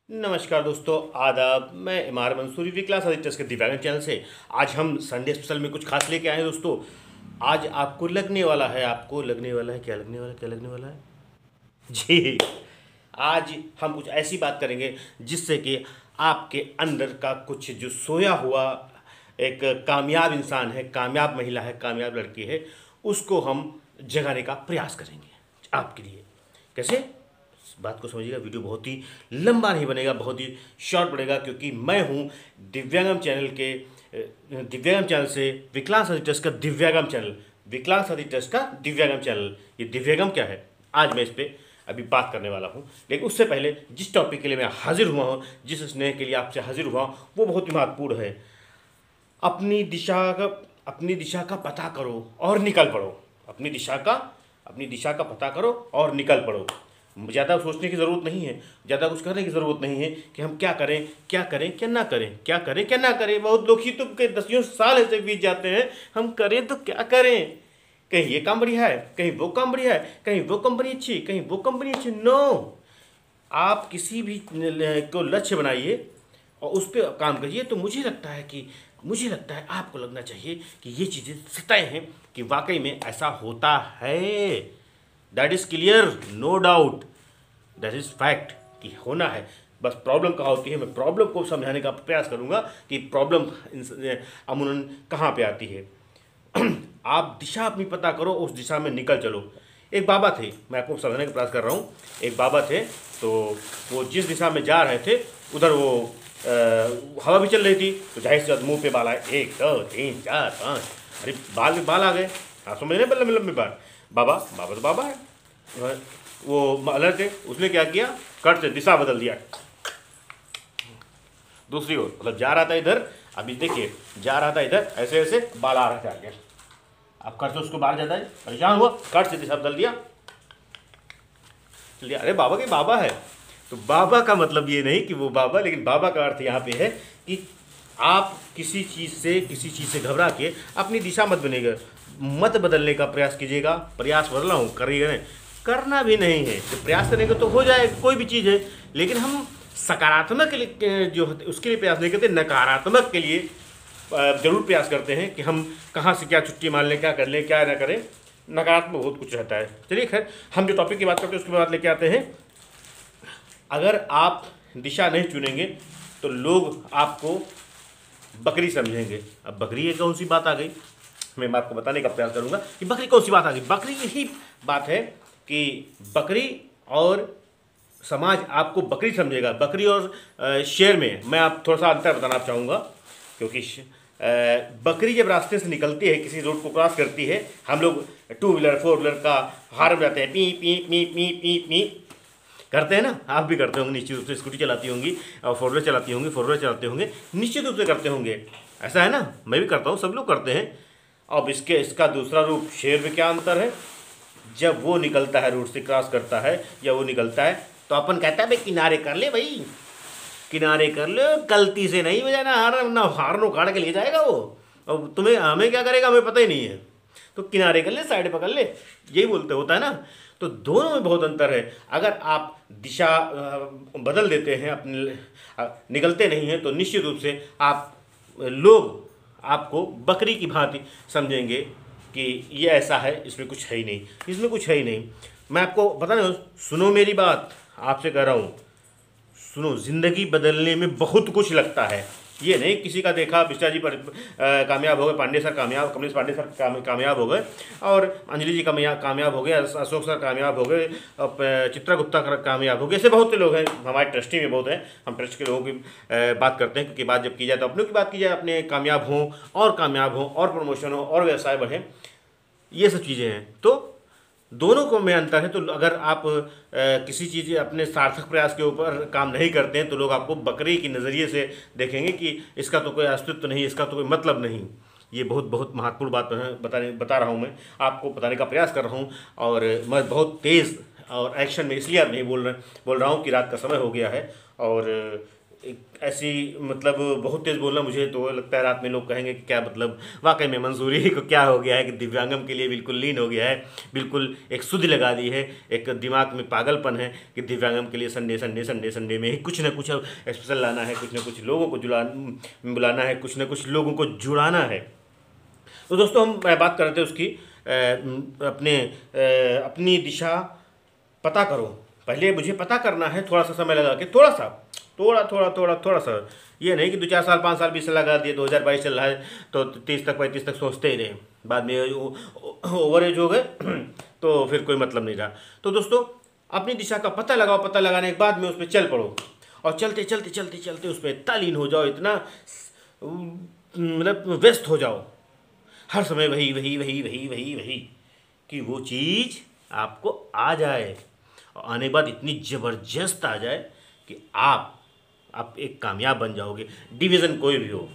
नमस्कार दोस्तों, आदाब। मैं इमार मंसूरी विकलास आदित्य के दिव्यांग चैनल से आज हम संडे स्पेशल में कुछ खास लेके आए हैं दोस्तों। आज आपको लगने वाला है, क्या लगने वाला है, क्या लगने वाला है जी। आज हम कुछ ऐसी बात करेंगे जिससे कि आपके अंदर का कुछ जो सोया हुआ एक कामयाब इंसान है, कामयाब महिला है, कामयाब लड़की है, उसको हम जगाने का प्रयास करेंगे आपके लिए। कैसे? इस बात को समझिएगा, वीडियो बहुत ही लंबा नहीं बनेगा, बहुत ही शॉर्ट बनेगा, क्योंकि मैं हूँ दिव्यांगम चैनल के दिव्यांगम चैनल से विकलांग साथी ट्रस्ट का दिव्यांगम चैनल, विकलांग साथी ट्रस्ट का दिव्यांगम चैनल। ये दिव्यांगम क्या है, आज मैं इस पर अभी बात करने वाला हूँ। लेकिन उससे पहले जिस टॉपिक के लिए मैं हाजिर हुआ हूँ, जिस स्नेह के लिए आपसे हाजिर हुआ हूँ, वो बहुत ही महत्वपूर्ण है। अपनी दिशा का अपनी दिशा का पता करो और निकल पड़ो। अपनी दिशा का पता करो और निकल पड़ो। ज़्यादा सोचने की ज़रूरत नहीं है, ज़्यादा कुछ करने की ज़रूरत नहीं है कि हम क्या करें, क्या करें, क्या ना करें, क्या करें, क्या ना करें। बहुत लोग ही तो के दसियों साल ऐसे बीत जाते हैं, हम करें तो क्या करें। कहीं ये काम बढ़िया है, कहीं वो काम बढ़िया है, कहीं वो कंपनी अच्छी, कहीं वो कंपनी अच्छी। नो, आप किसी भी को लक्ष्य बनाइए और उस पर काम करिए। तो मुझे लगता है आपको लगना चाहिए कि ये चीज़ें सतह हैं कि वाकई में ऐसा होता है। That is clear, no doubt, that is fact कि होना है। बस प्रॉब्लम कहाँ होती है, मैं प्रॉब्लम को समझाने का प्रयास करूँगा कि प्रॉब्लम अमूमन कहाँ पे आती है। आप दिशा अपनी पता करो, उस दिशा में निकल चलो। एक बाबा थे, मैं आपको समझाने का प्रयास कर रहा हूँ। एक बाबा थे, तो वो जिस दिशा में जा रहे थे उधर वो हवा भी चल रही थी, तो जाहिर सी बात मुंह पे बाल आए, 1 2 3 4 5। अरे बाल में बाल आ गए, आप समझ रहे हैं, लंबे लंबे बाल। बाबा बाबा तो बाबा है, वो अलर्ट है। उसने क्या किया, कट से दिशा बदल दिया दूसरी ओर, मतलब जा रहा था इधर, अभी देखिए जा रहा था इधर, ऐसे ऐसे बाल आ रहा था आगे। अब कट से उसको बाहर जाता है, परेशान हुआ, कट से दिशा बदल दिया। चलिए, अरे बाबा के बाबा है। तो बाबा का मतलब ये नहीं कि वो बाबा, लेकिन बाबा का अर्थ यहाँ पे है कि आप किसी चीज़ से घबरा के अपनी दिशा मत बदलने का प्रयास कीजिएगा। प्रयास बदला हूँ, करिएगा नहीं, करना भी नहीं है। जब प्रयास करेंगे तो हो जाए, कोई भी चीज़ है। लेकिन हम सकारात्मक के लिए जो होते उसके लिए प्रयास नहीं करते, नकारात्मक के लिए जरूर प्रयास करते हैं कि हम कहाँ से क्या छुट्टी मान लें, क्या कर लें, क्या ना करें। नकारात्मक बहुत कुछ रहता है। चलिए खैर, हम जो टॉपिक की बात करते हैं उसके बाद लेके आते हैं। अगर आप दिशा नहीं चुनेंगे तो लोग आपको बकरी समझेंगे। अब बकरी ये कौन सी बात आ गई, मैं आपको बताने का प्रयास करूंगा कि बकरी कौन सी बात आ गई। बकरी यही बात है कि बकरी और समाज आपको बकरी समझेगा। बकरी और शेर में मैं आप थोड़ा सा अंतर बताना चाहूँगा, क्योंकि बकरी जब रास्ते से निकलती है, किसी रोड को क्रॉस करती है, हम लोग 2 व्हीलर 4 व्हीलर का हार्न जाते हैं, P P P P P P करते हैं ना। आप भी करते होंगे निश्चित रूप से, स्कूटी चलाती होंगी और 4 व्हीलर चलाती होंगी, 4 व्हीलर चलाते होंगे, निश्चित रूप से करते होंगे। ऐसा है ना, मैं भी करता हूँ, सब लोग करते हैं। अब इसका दूसरा रूप शेर में क्या अंतर है। जब वो निकलता है, रोड से क्रॉस करता है या वो निकलता है, तो अपन कहता है भाई किनारे कर ले, भाई किनारे कर ले, गलती से नहीं बजाना हार्न, ना हार्न उखाड़ के ले जाएगा वो, और तुम्हें हमें क्या करेगा हमें पता ही नहीं है। तो किनारे कर ले, साइड पकड़ ले, यही बोलते होता है ना। तो दोनों में बहुत अंतर है। अगर आप दिशा बदल देते हैं, अपने निकलते नहीं हैं, तो निश्चित रूप से लोग आपको बकरी की भांति समझेंगे कि ये ऐसा है, इसमें कुछ है ही नहीं, इसमें कुछ है ही नहीं। मैं आपको बता रहा हूँ, सुनो मेरी बात, आपसे कह रहा हूँ, सुनो। ज़िंदगी बदलने में बहुत कुछ लगता है। ये नहीं किसी का देखा बिष्टा जी पर कामयाब हो गए, पांडे सर कामयाब, कमलेश पांडे सर कामयाब हो गए, और अंजलि जी कामयाब हो गए, अशोक सर कामयाब हो गए, और चित्रा गुप्ता कामयाब हो गए। ऐसे बहुत से लोग हैं हमारे ट्रस्टी में, बहुत हैं। हम ट्रस्ट के लोगों की बात करते हैं, क्योंकि बात जब की जाए तो अपनों की बात की जाए, अपने कामयाब हों और प्रमोशन हो और व्यवसाय बढ़े, ये सब चीज़ें हैं। तो दोनों को में अंतर है। तो अगर आप किसी चीज़ अपने सार्थक प्रयास के ऊपर काम नहीं करते हैं, तो लोग आपको बकरी की नज़रिए से देखेंगे कि इसका तो कोई अस्तित्व नहीं, इसका तो कोई मतलब नहीं। ये बहुत बहुत महत्वपूर्ण बात बता रहा हूँ, मैं आपको बताने का प्रयास कर रहा हूँ। और मैं बहुत तेज़ और एक्शन में इसलिए नहीं बोल रहा हूँ कि रात का समय हो गया है और एक ऐसी मतलब बहुत तेज़ बोलना, मुझे तो लगता है रात में लोग कहेंगे कि क्या मतलब वाकई में मंसूरी को क्या हो गया है कि दिव्यांगम के लिए बिल्कुल लीन हो गया है, बिल्कुल एक सुधि लगा दी है, एक दिमाग में पागलपन है कि दिव्यांगम के लिए संडे संडे संडे संडे में ही कुछ ना कुछ स्पेशल लाना है, कुछ ना कुछ लोगों को बुलाना है, कुछ ना कुछ लोगों को जुड़ाना है। तो दोस्तों हम बात कर रहे थे उसकी अपनी दिशा पता करो। पहले मुझे पता करना है, थोड़ा सा समय लगा के, थोड़ा सा, ये नहीं कि 2-4 साल 5 साल 20 साल लगा दिए, 2022 चल रहा है तो 30 तक 35 तक सोचते ही रहे, बाद में ओवर एज हो गए तो फिर कोई मतलब नहीं रहा। तो दोस्तों अपनी दिशा का पता लगाओ, पता लगाने के बाद में उस पर चल पड़ो और चलते चलते चलते चलते उस पर तल्लीन हो जाओ, इतना मतलब व्यस्त हो जाओ, हर समय वही वही वही वही वही वही कि वो चीज़ आपको आ जाए, और आने के बाद इतनी ज़बरदस्त आ जाए कि आप एक कामयाब बन जाओगे। डिवीज़न कोई भी हो,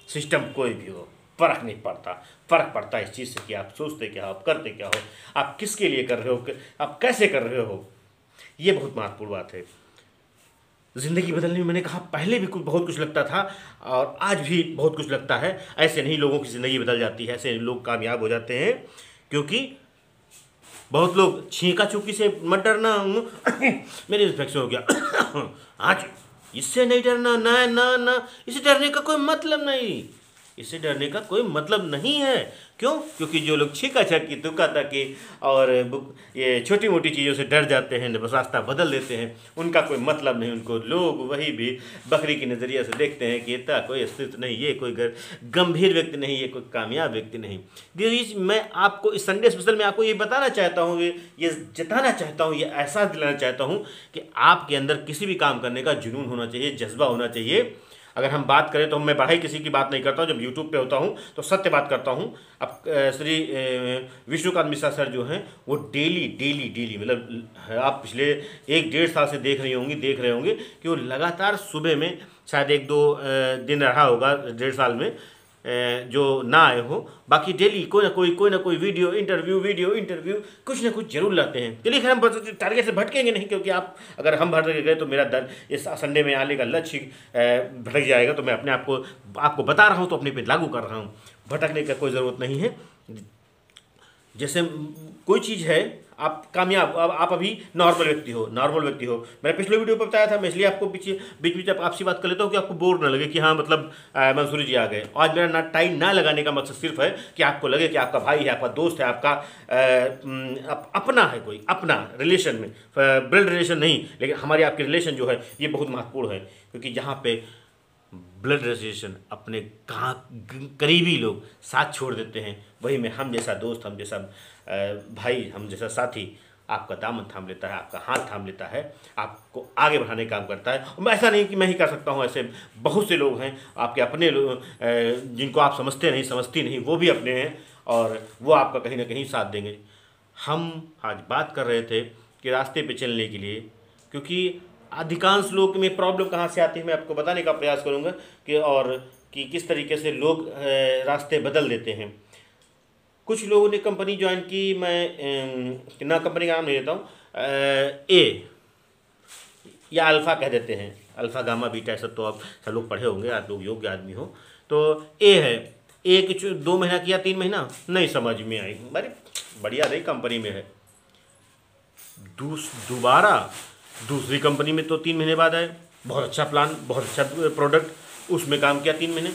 सिस्टम कोई भी हो, फ़र्क नहीं पड़ता। फ़र्क पड़ता है इस चीज़ से कि आप सोचते क्या हो, आप करते क्या हो, आप किसके लिए कर रहे हो, आप कैसे कर रहे हो। ये बहुत महत्वपूर्ण बात है। ज़िंदगी बदलने में मैंने कहा पहले भी बहुत कुछ लगता था और आज भी बहुत कुछ लगता है। ऐसे नहीं लोगों की ज़िंदगी बदल जाती है, ऐसे लोग कामयाब हो जाते हैं। क्योंकि बहुत लोग छींका चुकी से मत डरना, मेरे इन्फेक्शन हो गया आज इससे नहीं डरना, ना ना ना, इससे डरने का कोई मतलब नहीं, इससे डरने का कोई मतलब नहीं है। क्यों? क्योंकि जो लोग छीका छक्की तुक्का तकी और ये छोटी मोटी चीज़ों से डर जाते हैं, बस रास्ता बदल देते हैं, उनका कोई मतलब नहीं। उनको लोग वही भी बकरी की नज़रिए से देखते हैं कि इतना कोई अस्तित्व नहीं, ये कोई गंभीर व्यक्ति नहीं, ये कोई कामयाब व्यक्ति नहीं। दीजिए मैं आपको इस संडे स्पेशल में आपको ये बताना चाहता हूँ, ये जताना चाहता हूँ, ये एहसास दिलाना चाहता हूँ कि आपके अंदर किसी भी काम करने का जुनून होना चाहिए, जज्बा होना चाहिए। अगर हम बात करें तो मैं बढ़ाई किसी की बात नहीं करता हूँ, जब यूट्यूब पे होता हूँ तो सत्य बात करता हूँ। अब श्री विष्णुकांत मिश्रा सर जो हैं वो डेली डेली डेली मतलब आप पिछले 1-1.5 साल से देख रहे होंगे कि वो लगातार सुबह में, शायद 1-2 दिन रहा होगा 1.5 साल में जो ना आए हो, बाकी डेली कोई ना कोई वीडियो इंटरव्यू कुछ ना कुछ जरूर लाते हैं। चलिए खैर हम टारगेट से भटकेंगे नहीं, क्योंकि आप अगर हम भटक गए तो मेरा दर इस संडे में आने का लक्ष्य भटक जाएगा। तो मैं अपने आपको बता रहा हूँ तो अपने पे लागू कर रहा हूँ, भटकने का कोई ज़रूरत नहीं है। जैसे कोई चीज़ है, आप कामयाब, आप अभी नॉर्मल व्यक्ति हो। मैंने पिछले वीडियो पर बताया था, मैं इसलिए आपको बीच आपसी बात कर लेता हूँ कि आपको बोर ना लगे कि हाँ मतलब मंसूरी जी आ गए। आज मेरा टाइम ना लगाने का मकसद सिर्फ है कि आपको लगे कि आपका भाई है, आपका दोस्त है, आपका अपना है, कोई अपना रिलेशन में, ब्लड रिलेशन नहीं, लेकिन हमारी आपकी रिलेशन जो है ये बहुत महत्वपूर्ण है। क्योंकि जहाँ पे ब्लड रिलेशन, अपने करीबी लोग साथ छोड़ देते हैं, वही में हम जैसा दोस्त, हम जैसा भाई, हम जैसा साथी आपका दामन थाम लेता है, आपका हाथ थाम लेता है, आपको आगे बढ़ाने का काम करता है। और ऐसा नहीं कि मैं ही कर सकता हूँ, ऐसे बहुत से लोग हैं आपके अपने लोग जिनको आप समझती नहीं, वो भी अपने हैं और वो आपका कहीं ना कहीं साथ देंगे। हम आज बात कर रहे थे कि रास्ते पे चलने के लिए, क्योंकि अधिकांश लोग में प्रॉब्लम कहाँ से आती है मैं आपको बताने का प्रयास करूँगा कि किस तरीके से लोग रास्ते बदल देते हैं। कुछ लोगों ने कंपनी ज्वाइन की, मैं ना कंपनी का नाम नहीं लेता हूँ, ए या अल्फ़ा कह देते हैं, अल्फ़ा गामा बीटा, सब तो आप सब लोग पढ़े होंगे, आप लोग योग्य आदमी हो। तो ए है, ए कुछ 2 महीना किया, 3 महीना नहीं समझ में आई, अरे बढ़िया रही कंपनी में है, दोबारा दूसरी कंपनी में तो 3 महीने बाद आए, बहुत अच्छा प्लान, बहुत अच्छा प्रोडक्ट, उसमें काम किया 3 महीने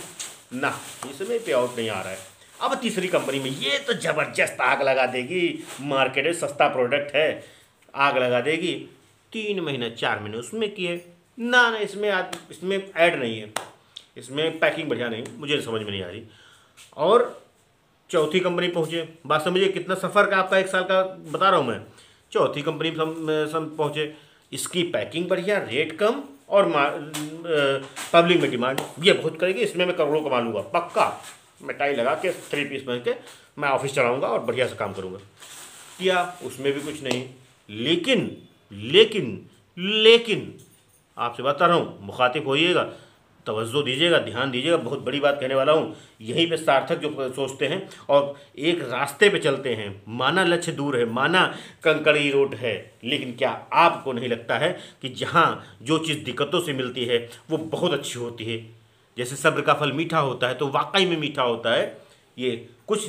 ना, इसमें पे आउट नहीं आ रहा है। अब तीसरी कंपनी में ये तो ज़बरदस्त आग लगा देगी, मार्केट में सस्ता प्रोडक्ट है, आग लगा देगी। 3 महीने 4 महीने उसमें किए ना, इसमें ऐड नहीं है, इसमें पैकिंग बढ़िया नहीं, मुझे समझ में नहीं आ रही। और चौथी कंपनी पहुँचे, बात समझिए कितना सफ़र का आपका 1 साल का बता रहा हूँ मैं। चौथी कंपनी में पहुँचे, इसकी पैकिंग बढ़िया, रेट कम और पब्लिक में डिमांड, ये बहुत करेगी, इसमें मैं करोड़ों कमा लूँगा पक्का, मैं टाई लगा के 3 पीस पहन के मैं ऑफिस चलाऊँगा और बढ़िया से काम करूँगा। किया, उसमें भी कुछ नहीं। लेकिन आपसे बता रहा हूँ, मुखातिब होइएगा, तवज्जो दीजिएगा, ध्यान दीजिएगा। बहुत बड़ी बात कहने वाला हूँ। यहीं पे सार्थक जो सोचते हैं और एक रास्ते पे चलते हैं, माना लक्ष्य दूर है, माना कंकड़ी रोड है, लेकिन क्या आपको नहीं लगता है कि जहाँ जो चीज़ दिक्कतों से मिलती है वो बहुत अच्छी होती है? जैसे सब्र का फल मीठा होता है, तो वाकई में मीठा होता है। ये कुछ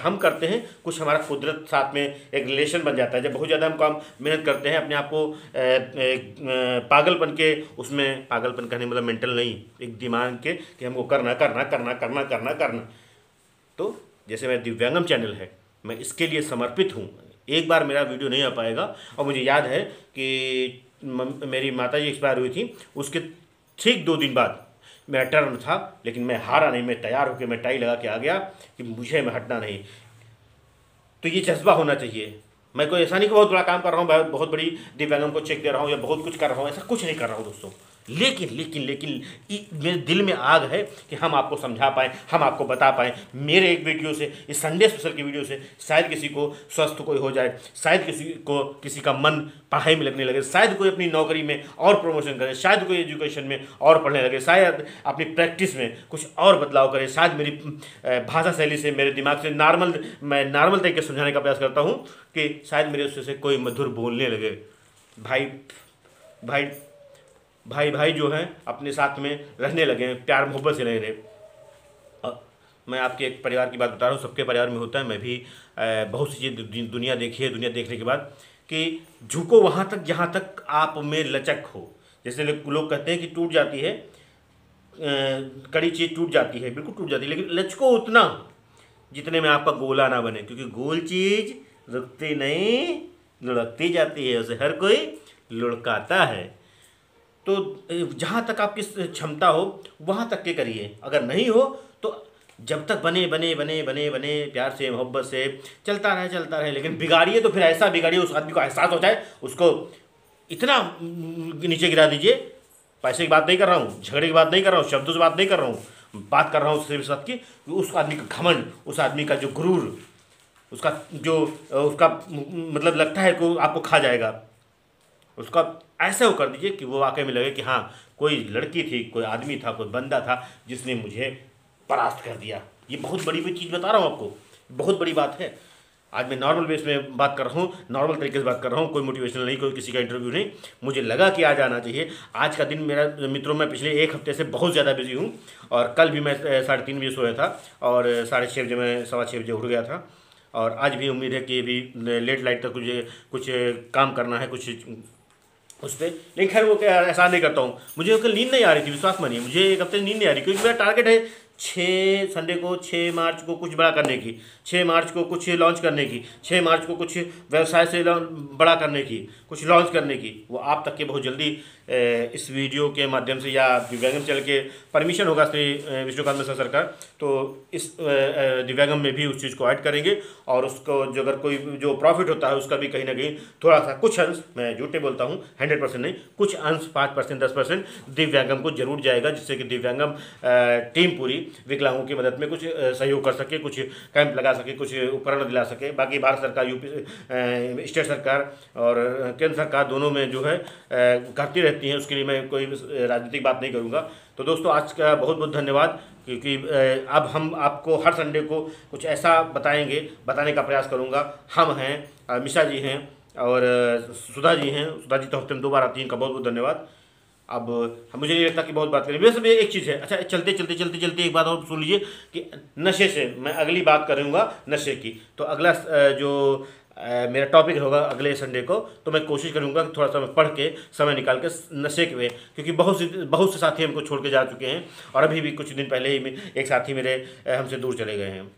हम करते हैं, कुछ हमारा कुदरत साथ में एक रिलेशन बन जाता है। जब बहुत ज़्यादा हम काम मेहनत करते हैं, अपने आप को पागलपन के, उसमें पागलपन कहने मतलब मेंटल नहीं, एक दिमाग के कि हमको करना करना करना करना करना करना। तो जैसे मैं दिव्यांगम चैनल है, मैं इसके लिए समर्पित हूँ। एक बार मेरा वीडियो नहीं आ पाएगा, और मुझे याद है कि मेरी माता जी एक्सपायर हुई थी, उसके ठीक 2 दिन बाद मेरा टर्न था, लेकिन मैं हारा नहीं, मैं तैयार होकर मैं टाई लगा के आ गया कि मुझे मैं हटना नहीं। तो ये जज्बा होना चाहिए। मैं कोई ऐसा नहीं कि बहुत बड़ा काम कर रहा हूँ, बहुत बड़ी दिव्यांगों को चेक दे रहा हूँ या बहुत कुछ कर रहा हूँ, ऐसा कुछ नहीं कर रहा हूँ दोस्तों। लेकिन लेकिन लेकिन मेरे दिल में आग है कि हम आपको समझा पाएँ, हम आपको बता पाएँ। मेरे एक वीडियो से, इस संडे स्पेशल की वीडियो से शायद किसी को स्वस्थ कोई हो जाए, शायद किसी का मन पढ़ाई में लगने लगे, शायद कोई अपनी नौकरी में और प्रमोशन करे, शायद कोई एजुकेशन में और पढ़ने लगे, शायद अपनी प्रैक्टिस में कुछ और बदलाव करे, शायद मेरी भाषा शैली से, मेरे दिमाग से मैं नॉर्मल तरीके से समझाने का प्रयास करता हूँ कि शायद मेरे उससे कोई मधुर बोलने लगे। भाई भाई भाई भाई जो हैं अपने साथ में रहने लगे, प्यार मोहब्बत से रह रहे। मैं आपके एक परिवार की बात बता रहा हूँ, सबके परिवार में होता है। मैं भी बहुत सी चीज़ दुनिया देखी है। दुनिया देखने के बाद कि झुको वहाँ तक जहाँ तक आप में लचक हो। जैसे लोग कहते हैं कि टूट जाती है, कड़ी चीज़ टूट जाती है, बिल्कुल टूट जाती है, लेकिन लचको उतना जितने में आपका गोला ना बने, क्योंकि गोल चीज़ रुकती नहीं, लुढ़कती जाती है, उसे हर कोई लुढ़काता है। तो जहाँ तक आपकी क्षमता हो वहाँ तक के करिए। अगर नहीं हो तो जब तक बने बने बने बने बने प्यार से, मोहब्बत से चलता रहे। लेकिन बिगाड़िए तो फिर ऐसा बिगाड़िए उस आदमी को एहसास हो जाए, उसको इतना नीचे गिरा दीजिए। पैसे की बात नहीं कर रहा हूँ, झगड़े की बात नहीं कर रहा हूँ, शब्दों से बात नहीं कर रहा हूँ, बात कर रहा हूँ सिर्फ साथ की, उस आदमी का घमंड, उस आदमी का जो गुरूर, उसका मतलब लगता है कि आपको खा जाएगा, उसका ऐसा वो कर दीजिए कि वो वाकई में लगे कि हाँ, कोई लड़की थी, कोई आदमी था, कोई बंदा था जिसने मुझे परास्त कर दिया। ये बहुत बड़ी चीज़ बता रहा हूँ आपको, बहुत बड़ी बात है। आज मैं नॉर्मल बेस में बात कर रहा हूँ, नॉर्मल तरीके से बात कर रहा हूँ, कोई मोटिवेशनल नहीं, कोई किसी का इंटरव्यू नहीं। मुझे लगा कि आज आना चाहिए। आज का दिन मेरा, मित्रों, मैं पिछले 1 हफ्ते से बहुत ज़्यादा बिजी हूँ, और कल भी मैं 3:30 बजे सोया था और 6:30 बजे मैं 6:15 बजे उठ गया था। और आज भी उम्मीद है कि अभी लेट लाइट तक कुछ काम करना है, कुछ उस पर। लेकिन खैर वो क्या, ऐसा नहीं करता हूँ। मुझे कल नींद नहीं आ रही थी, विश्वास मानिए, मुझे 1 हफ्ते नींद नहीं आ रही, क्योंकि मेरा टारगेट है 6 मार्च को कुछ बड़ा करने की, 6 मार्च को कुछ लॉन्च करने की, 6 मार्च को कुछ व्यवसाय से बड़ा करने की, कुछ लॉन्च करने की। वो आप तक के बहुत जल्दी इस वीडियो के माध्यम से, या दिव्यांगम चैनल के परमिशन होगा श्री विष्णुकांत मिश्रा सरकार, तो इस दिव्यांगम में भी उस चीज़ को ऐड करेंगे। और उसको जो अगर कोई जो प्रॉफिट होता है उसका भी कहीं ना कहीं थोड़ा सा, कुछ अंश, मैं झूठ नहीं बोलता हूँ, 100% नहीं, कुछ अंश 5% 10% दिव्यांगम को जरूर जाएगा, जिससे कि दिव्यांगम टीम पूरी विकलांगों की मदद में कुछ सहयोग कर सके, कुछ कैंप लगा सके, कुछ उपकरण दिला सके। बाकी भारत सरकार, यूपी स्टेट सरकार और केंद्र सरकार दोनों में जो है करती रहती हैं, उसके लिए मैं कोई राजनीतिक बात नहीं करूँगा। तो दोस्तों, आज का बहुत बहुत धन्यवाद, क्योंकि अब हम आपको हर संडे को कुछ ऐसा बताने का प्रयास करूँगा। हम हैं, मिशा जी हैं और सुधा जी हैं। सुधा जी तो हफ्ते में 2 बार आती हैं, इनका बहुत बहुत धन्यवाद। अब मुझे नहीं लगता कि बहुत बात करें, वैसे एक चीज़ है। अच्छा, चलते एक बात और सुन लीजिए कि नशे से मैं अगली बात करूँगा, नशे की। तो अगला जो मेरा टॉपिक होगा अगले संडे को, तो मैं कोशिश करूंगा कि थोड़ा सा मैं पढ़ के समय निकाल के नशे के, क्योंकि बहुत से साथी हमको छोड़ के जा चुके हैं, और अभी भी कुछ दिन पहले ही एक साथी मेरे हमसे दूर चले गए हैं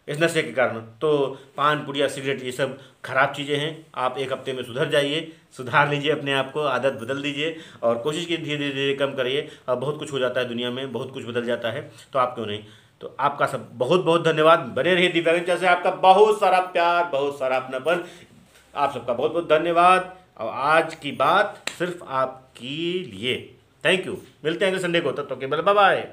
इस नशे के कारण। तो पान, पुड़िया, सिगरेट, ये सब खराब चीज़ें हैं। आप 1 हफ्ते में सुधर जाइए, सुधार लीजिए अपने आप को, आदत बदल दीजिए और कोशिश कीजिए धीरे धीरे कम करिए। और बहुत कुछ हो जाता है दुनिया में, बहुत कुछ बदल जाता है, तो आप क्यों नहीं। तो आपका सब बहुत बहुत धन्यवाद। बने रहिए दिव्यांगम चैनल से, आपका बहुत सारा प्यार, बहुत सारा अपनापन, आप सबका बहुत बहुत धन्यवाद। और आज की बात सिर्फ आपके लिए। Thank you. मिलते हैं अगले संडे को, तब तक के लिए बाय बाय।